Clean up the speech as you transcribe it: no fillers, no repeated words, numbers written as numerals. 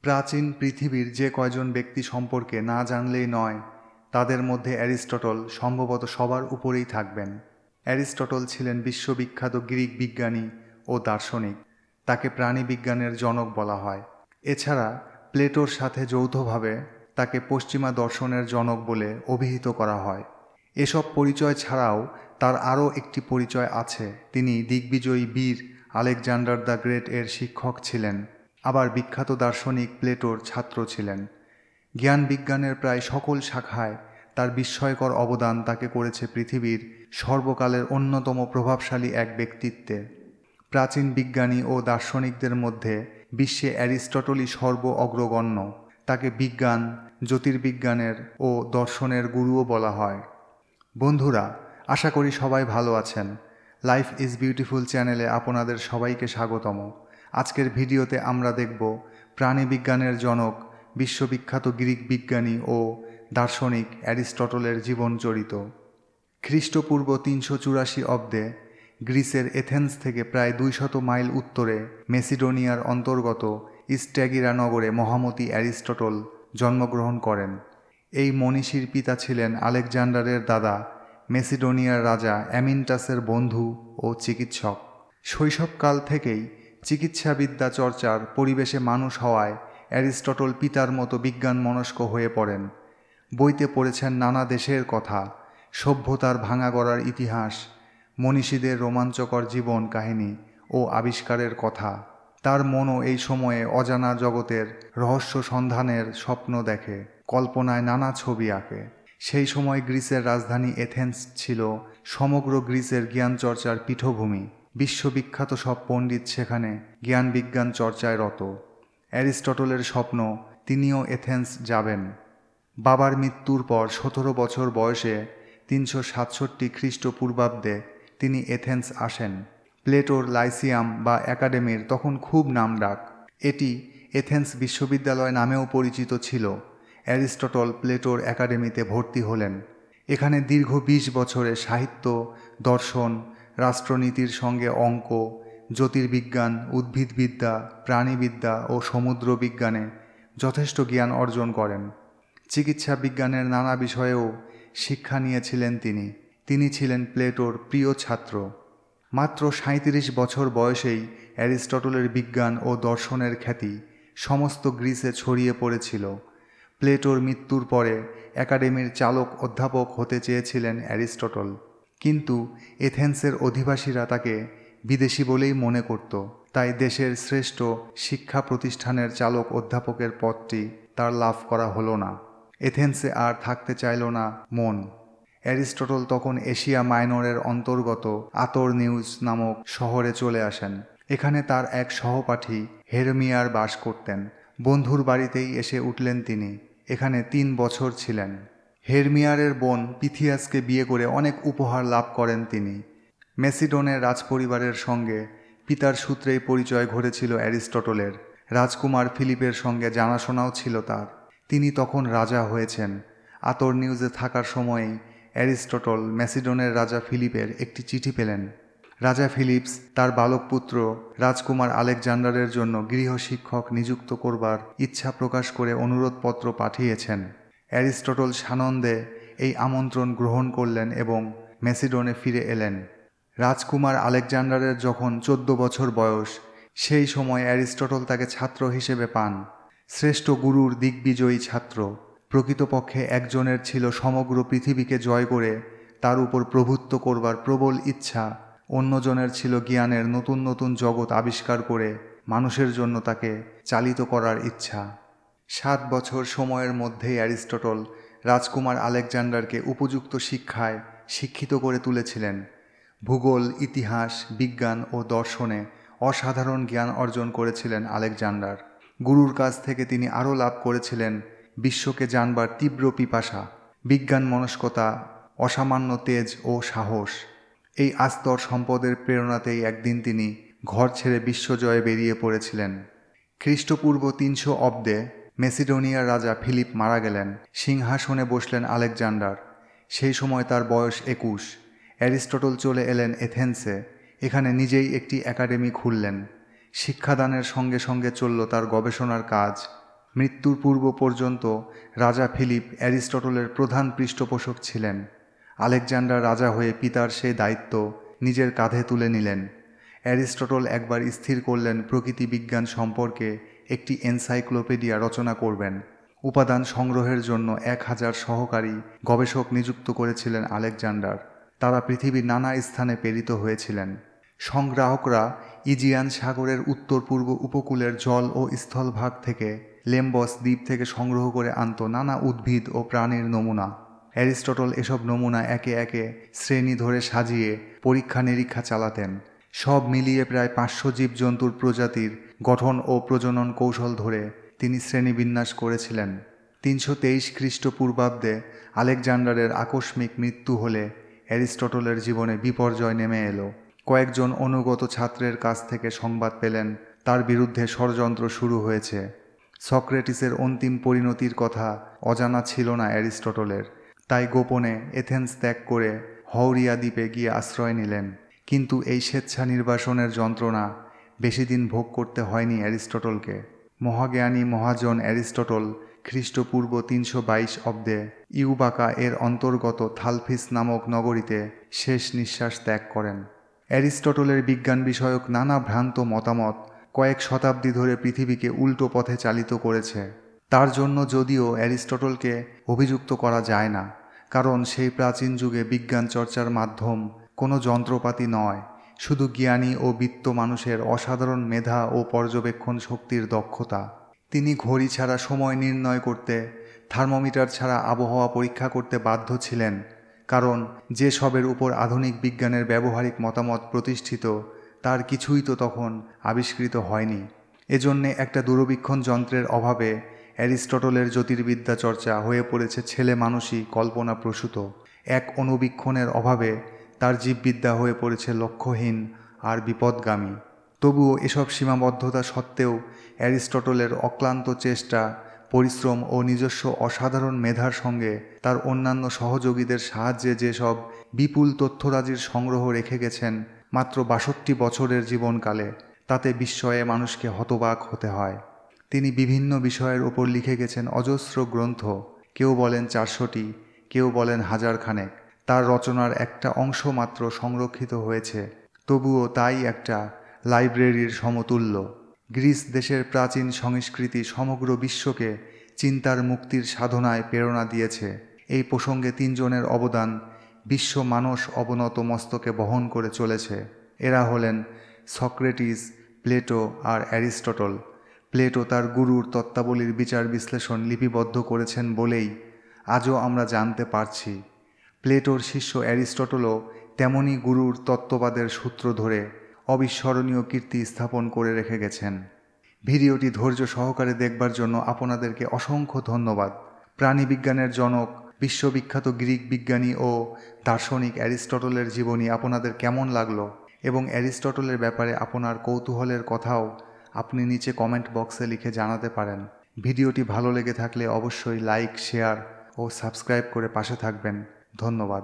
প্রাচীন পৃথিবীর যে কয়জন ব্যক্তি সম্পর্কে না জানলেই নয়, তাদের মধ্যে অ্যারিস্টটল সম্ভবত সবার উপরেই থাকবেন। অ্যারিস্টটল ছিলেন বিশ্ববিখ্যাত গ্রিক বিজ্ঞানী ও দার্শনিক। তাকে প্রাণীবিজ্ঞানের জনক বলা হয়। এছাড়া প্লেটোর সাথে যৌথভাবে তাকে পশ্চিমা দর্শনের জনক বলে অভিহিত করা হয়। এসব পরিচয় ছাড়াও তার আরও একটি পরিচয় আছে, তিনি দিগ্বিজয়ী বীর আলেকজান্ডার দ্য গ্রেট এর শিক্ষক ছিলেন, আবার বিখ্যাত দার্শনিক প্লেটোর ছাত্র ছিলেন। জ্ঞান বিজ্ঞানের প্রায় সকল শাখায় তার বিস্ময়কর অবদান তাকে করেছে পৃথিবীর সর্বকালের অন্যতম প্রভাবশালী এক ব্যক্তিত্বে। প্রাচীন বিজ্ঞানী ও দার্শনিকদের মধ্যে বিশ্বে অ্যারিস্টটলই সর্ব অগ্রগণ্য। তাকে বিজ্ঞান, জ্যোতির্বিজ্ঞানের ও দর্শনের গুরুও বলা হয়। বন্ধুরা, আশা করি সবাই ভালো আছেন। লাইফ ইজ বিউটিফুল চ্যানেলে আপনাদের সবাইকে স্বাগতম। আজকের ভিডিওতে আমরা দেখব প্রাণীবিজ্ঞানের জনক, বিশ্ববিখ্যাত গ্রিক বিজ্ঞানী ও দার্শনিক অ্যারিস্টটলের জীবনচরিত। খ্রিস্টপূর্ব ৩৮৪ অব্দে গ্রিসের এথেন্স থেকে প্রায় ২০০ মাইল উত্তরে মেসিডোনিয়ার অন্তর্গত স্ট্যাগিরা নগরে মহামতি অ্যারিস্টটল জন্মগ্রহণ করেন। এই মনীষীর পিতা ছিলেন আলেকজান্ডারের দাদা, মেসিডোনিয়ার রাজা অ্যামিনটাসের বন্ধু ও চিকিৎসক। শৈশবকাল থেকেই চিকিৎসাবিদ্যা চর্চার পরিবেশে মানুষ হওয়ায় অ্যারিস্টটল পিতার মতো বিজ্ঞানমনস্ক হয়ে পড়েন। বইতে পড়েছেন নানা দেশের কথা, সভ্যতার ভাঙা গড়ার ইতিহাস, মনীষীদের রোমাঞ্চকর জীবন কাহিনী ও আবিষ্কারের কথা। তার মনও এই সময়ে অজানা জগতের রহস্য সন্ধানের স্বপ্ন দেখে, কল্পনায় নানা ছবি আঁকে। সেই সময় গ্রিসের রাজধানী এথেন্স ছিল সমগ্র গ্রিসের জ্ঞানচর্চার পীঠভূমি। বিশ্ববিখ্যাত সব পণ্ডিত সেখানে জ্ঞান বিজ্ঞান চর্চায় রত। অ্যারিস্টটলের স্বপ্ন তিনিও এথেন্স যাবেন। বাবার মৃত্যুর পর ১৭ বছর বয়সে ৩৬৭ খ্রিস্টপূর্বাব্দে তিনি এথেন্স আসেন। প্লেটোর লাইসিয়াম বা একাডেমির তখন খুব নামডাক। এটি এথেন্স বিশ্ববিদ্যালয় নামেও পরিচিত ছিল। অ্যারিস্টটল প্লেটোর একাডেমিতে ভর্তি হলেন। এখানে দীর্ঘ ২০ বছরে সাহিত্য, দর্শন, রাষ্ট্রনীতির সঙ্গে অঙ্ক, জ্যোতির্বিজ্ঞান, উদ্ভিদবিদ্যা, প্রাণীবিদ্যা ও সমুদ্র বিজ্ঞানে যথেষ্ট জ্ঞান অর্জন করেন। চিকিৎসা বিজ্ঞানের নানা বিষয়েও শিক্ষা নিয়েছিলেন তিনি। তিনি ছিলেন প্লেটোর প্রিয় ছাত্র। মাত্র ৩৭ বছর বয়সেই অ্যারিস্টটলের বিজ্ঞান ও দর্শনের খ্যাতি সমস্ত গ্রিসে ছড়িয়ে পড়েছিল। প্লেটোর মৃত্যুর পরে একাডেমির চালক অধ্যাপক হতে চেয়েছিলেন অ্যারিস্টটল, কিন্তু এথেন্সের অধিবাসীরা তাকে বিদেশি বলেই মনে করত। তাই দেশের শ্রেষ্ঠ শিক্ষা প্রতিষ্ঠানের চালক অধ্যাপকের পদটি তার লাভ করা হলো না। এথেন্সে আর থাকতে চাইল না মন। অ্যারিস্টটল তখন এশিয়া মাইনরের অন্তর্গত আতরনিউস নামক শহরে চলে আসেন। এখানে তার এক সহপাঠী হেরমিয়ার বাস করতেন। বন্ধুর বাড়িতেই এসে উঠলেন তিনি। এখানে ৩ বছর ছিলেন। হেরমিয়ারের বোন পিথিয়াসকে বিয়ে করে অনেক উপহার লাভ করেন তিনি। মেসিডোনের রাজপরিবারের সঙ্গে পিতার সূত্রেই পরিচয় ঘটেছিল অ্যারিস্টটলের। রাজকুমার ফিলিপের সঙ্গে জানাশোনাও ছিল তার। তিনি তখন রাজা হয়েছেন। আতরনিউসে থাকার সময়েই অ্যারিস্টটল ম্যাসিডনের রাজা ফিলিপের একটি চিঠি পেলেন। রাজা ফিলিপস তার বালক পুত্র রাজকুমার আলেকজান্ডারের জন্য গৃহশিক্ষক নিযুক্ত করবার ইচ্ছা প্রকাশ করে অনুরোধপত্র পাঠিয়েছেন। অ্যারিস্টটল সানন্দে এই আমন্ত্রণ গ্রহণ করলেন এবং ম্যাসিডনে ফিরে এলেন। রাজকুমার আলেকজান্ডারের যখন ১৪ বছর বয়স, সেই সময় অ্যারিস্টটল তাকে ছাত্র হিসেবে পান। শ্রেষ্ঠ গুরুর দিগ্বিজয়ী ছাত্র। প্রকৃতপক্ষে একজনের ছিল সমগ্র পৃথিবীকে জয় করে তার উপর প্রভুত্ব করবার প্রবল ইচ্ছা, অন্যজনের ছিল জ্ঞানের নতুন নতুন জগৎ আবিষ্কার করে মানুষের জন্য তাকে চালিত করার ইচ্ছা। ৭ বছর সময়ের মধ্যেই অ্যারিস্টটল রাজকুমার আলেকজান্ডারকে উপযুক্ত শিক্ষায় শিক্ষিত করে তুলেছিলেন। ভূগোল, ইতিহাস, বিজ্ঞান ও দর্শনে অসাধারণ জ্ঞান অর্জন করেছিলেন আলেকজান্ডার। গুরুর কাছ থেকে তিনি আরও লাভ করেছিলেন বিশ্বকে জানবার তীব্র পিপাসা, বিজ্ঞান মনস্কতা, অসামান্য তেজ ও সাহস। এই আস্তর সম্পদের প্রেরণাতেই একদিন তিনি ঘর ছেড়ে বিশ্বজয়ে বেরিয়ে পড়েছিলেন। খ্রিস্টপূর্ব ৩০০ অব্দে মেসিডোনিয়ার রাজা ফিলিপ মারা গেলেন। সিংহাসনে বসলেন আলেকজান্ডার। সেই সময় তার বয়স ২১। অ্যারিস্টটল চলে এলেন এথেন্সে। এখানে নিজেই একটি একাডেমি খুললেন। শিক্ষাদানের সঙ্গে সঙ্গে চলল তার গবেষণার কাজ। মৃত্যুর পূর্ব পর্যন্ত রাজা ফিলিপ অ্যারিস্টটলের প্রধান পৃষ্ঠপোষক ছিলেন। আলেকজান্ডার রাজা হয়ে পিতার সেই দায়িত্ব নিজের কাঁধে তুলে নিলেন। অ্যারিস্টটল একবার স্থির করলেন প্রকৃতি বিজ্ঞান সম্পর্কে একটি এনসাইক্লোপিডিয়া রচনা করবেন। উপাদান সংগ্রহের জন্য 1000 সহকারী গবেষক নিযুক্ত করেছিলেন আলেকজান্ডার। তারা পৃথিবীর নানা স্থানে প্রেরিত হয়েছিলেন। সংগ্রাহকরা ইজিয়ান সাগরের উত্তর পূর্ব উপকূলের জল ও স্থলভাগ থেকে লেম্বস দ্বীপ থেকে সংগ্রহ করে আনত নানা উদ্ভিদ ও প্রাণীর নমুনা। অ্যারিস্টটল এসব নমুনা একে একে শ্রেণী ধরে সাজিয়ে পরীক্ষা নিরীক্ষা চালাতেন। সব মিলিয়ে প্রায় 500 জীবজন্তুর প্রজাতির গঠন ও প্রজনন কৌশল ধরে তিনি শ্রেণীবিন্যাস করেছিলেন। 323 খ্রিস্টপূর্বাব্দে আলেকজান্ডারের আকস্মিক মৃত্যু হলে অ্যারিস্টটলের জীবনে বিপর্যয় নেমে এলো। কয়েকজন অনুগত ছাত্রের কাছ থেকে সংবাদ পেলেন তার বিরুদ্ধে ষড়যন্ত্র শুরু হয়েছে। সক্রেটিসের অন্তিম পরিণতির কথা অজানা ছিল না অ্যারিস্টটলের, তাই গোপনে এথেন্স ত্যাগ করে হৌরিয়া দ্বীপে গিয়ে আশ্রয় নিলেন। কিন্তু এই স্বেচ্ছা নির্বাসনের যন্ত্রণা বেশি দিন ভোগ করতে হয়নি অ্যারিস্টটলকে। মহাজ্ঞানী মহাজন অ্যারিস্টটল খ্রিস্টপূর্ব 322 অব্দে ইউবাকা এর অন্তর্গত থালফিস নামক নগরীতে শেষ নিঃশ্বাস ত্যাগ করেন। অ্যারিস্টটলের বিজ্ঞান বিষয়ক নানা ভ্রান্ত মতামত কয়েক শতাব্দী ধরে পৃথিবীকে উল্টো পথে চালিত করেছে। তার জন্য যদিও অ্যারিস্টটলকে অভিযুক্ত করা যায় না, কারণ সেই প্রাচীন যুগে বিজ্ঞান চর্চার মাধ্যম কোনো যন্ত্রপাতি নয়, শুধু জ্ঞানী ও বিত্ত মানুষের অসাধারণ মেধা ও পর্যবেক্ষণ শক্তির দক্ষতা। তিনি ঘড়ি ছাড়া সময় নির্ণয় করতে, থার্মোমিটার ছাড়া আবহাওয়া পরীক্ষা করতে বাধ্য ছিলেন, কারণ যে সবের উপর আধুনিক বিজ্ঞানের ব্যবহারিক মতামত প্রতিষ্ঠিত তার কিছুই তো তখন আবিষ্কৃত হয়নি। এজন্যে একটা দূরবীক্ষণ যন্ত্রের অভাবে অ্যারিস্টটলের জ্যোতির্বিদ্যা চর্চা হয়ে পড়েছে ছেলে মানুষই কল্পনাপ্রসূত। এক অনুবীক্ষণের অভাবে তার জীববিদ্যা হয়ে পড়েছে লক্ষ্যহীন আর বিপদগামী। তবুও এসব সীমাবদ্ধতা সত্ত্বেও অ্যারিস্টটলের অক্লান্ত চেষ্টা, পরিশ্রম ও নিজস্ব অসাধারণ মেধার সঙ্গে তার অন্যান্য সহযোগীদের সাহায্যে যেসব বিপুল তথ্যরাজির সংগ্রহ রেখে গেছেন মাত্র 62 বছরের জীবনকালে, তাতে বিস্ময়ে মানুষকে হতবাক হতে হয়। তিনি বিভিন্ন বিষয়ের ওপর লিখে গেছেন অজস্র গ্রন্থ, কেউ বলেন 400টি, কেউ বলেন 1000 খানেক। তার রচনার একটা অংশ মাত্র সংরক্ষিত হয়েছে, তবুও তাই একটা লাইব্রেরির সমতুল্য। গ্রিস দেশের প্রাচীন সংস্কৃতি সমগ্র বিশ্বকে চিন্তার মুক্তির সাধনায় প্রেরণা দিয়েছে। এই প্রসঙ্গে 3 জনের অবদান বিশ্ব মানস অবনত মস্তকে বহন করে চলেছে। এরা হলেন সক্রেটিস, প্লেটো আর অ্যারিস্টটল। প্লেটো তার গুরুর তত্ত্বাবলীর বিচার বিশ্লেষণ লিপিবদ্ধ করেছেন বলেই আজও আমরা জানতে পারছি। প্লেটোর শিষ্য অ্যারিস্টটলও তেমনি গুরুর তত্ত্ববাদের সূত্র ধরে অবিস্মরণীয় কীর্তি স্থাপন করে রেখে গেছেন। ভিডিওটি ধৈর্য সহকারে দেখবার জন্য আপনাদেরকে অসংখ্য ধন্যবাদ। প্রাণীবিজ্ঞানের জনক, বিশ্ববিখ্যাত গ্রিক বিজ্ঞানী ও দার্শনিক অ্যারিস্টটলের জীবনী আপনাদের কেমন লাগলো এবং অ্যারিস্টটলের ব্যাপারে আপনার কৌতূহলের কথাও আপনি নিচে কমেন্ট বক্সে লিখে জানাতে পারেন। ভিডিওটি ভালো লেগে থাকলে অবশ্যই লাইক, শেয়ার ও সাবস্ক্রাইব করে পাশে থাকবেন। ধন্যবাদ।